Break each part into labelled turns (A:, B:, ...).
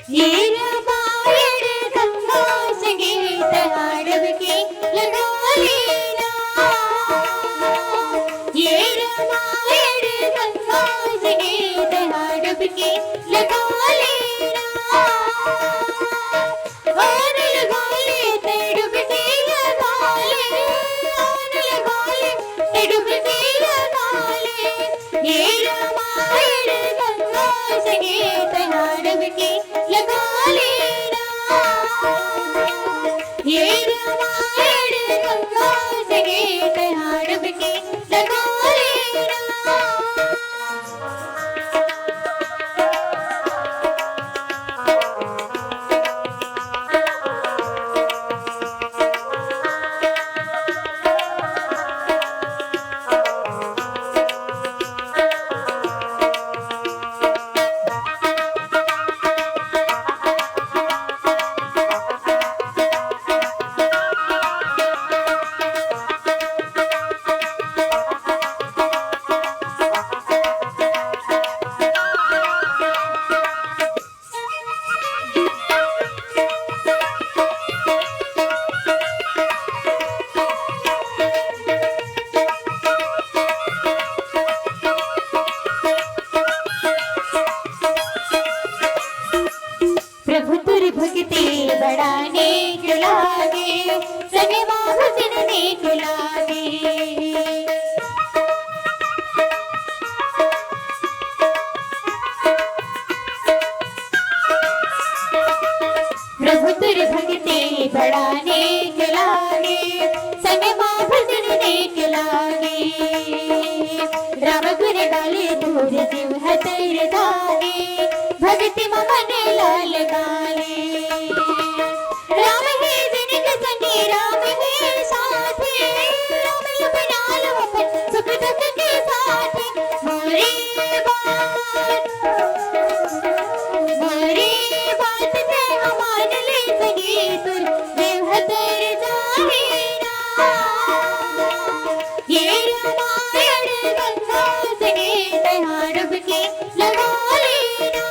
A: ये रामायण गंगा संगीत हाडवके लगा लेना। ये रामायण गंगा संगीत हाडवके लगा लेना। और लगा ले डुबकी लगा ले, और लगा ले डुबकी लगा ले। ये रामायण गंगा संगीत हाडवके लगा लेना। ये रामायण गंगा संगीत हाडवके लगा लेना। प्रभु तुर भक्ति बड़ा नेक लागे, सगे भजन नेक लागे। प्रभु तुर भक्ति बड़ा नेक लागे, सगे भजन नेक लागे। राम गुण गाले दूर जीव हतर दागे, भक्ति मन लाल गाले। राम है जिनके संगी, राम है साथी, राम लपना लो अपन सुख दुख के साथी। मोरी बात से हमान ले सगी तुर देव हतर जाहिरा। ये रामायण गंगा संगीत हाडवके लगा लेना।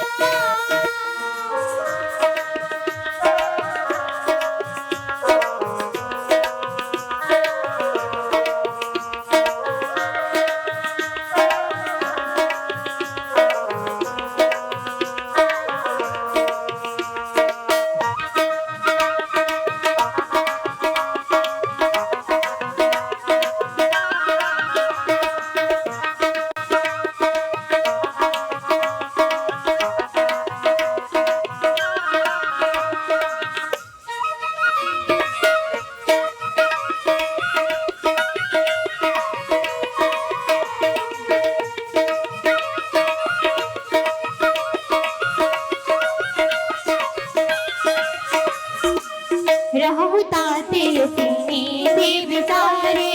A: रहु ताते सीने देव सारे,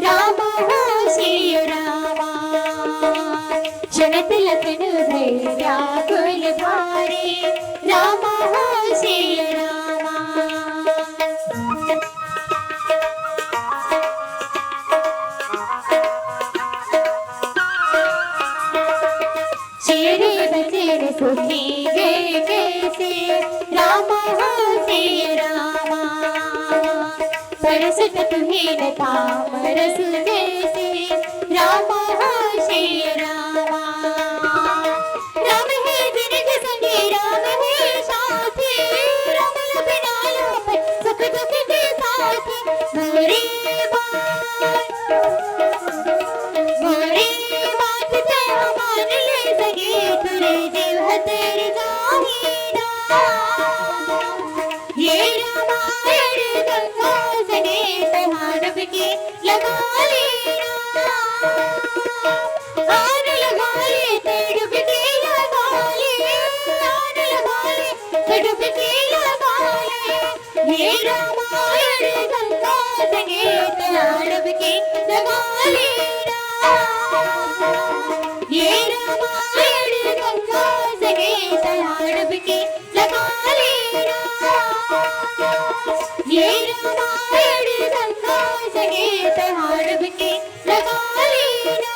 A: राम हो श्री रामा। शरत लखन भय व्याकुल भारे, राम हो श्री रामा। शेर बचेर सुखी गए कैसे, राम हो श्री रामा। परसत तुम्हें तामरस जैसे, राम हो श्री रामा। राम है जिनके संगी, राम है साथी, राम लपना लो अपन सुख दुख के साथी। मोरी बात से हमान ले सगे तुरे जीव हतर जाहिरा। ये रामायण गंगा संगीत हाडवके लगा लेना। और लगा ले डुबकी लगा ले, और लगा ले डुबकी लगा ले। ये रामायण गंगा संगीत हाडवके लगा लेना। ये रामायण गंगा संगीत हाडवके लगा लेना। ये रामायण गंगा संगीत हाडवके लगा लेना।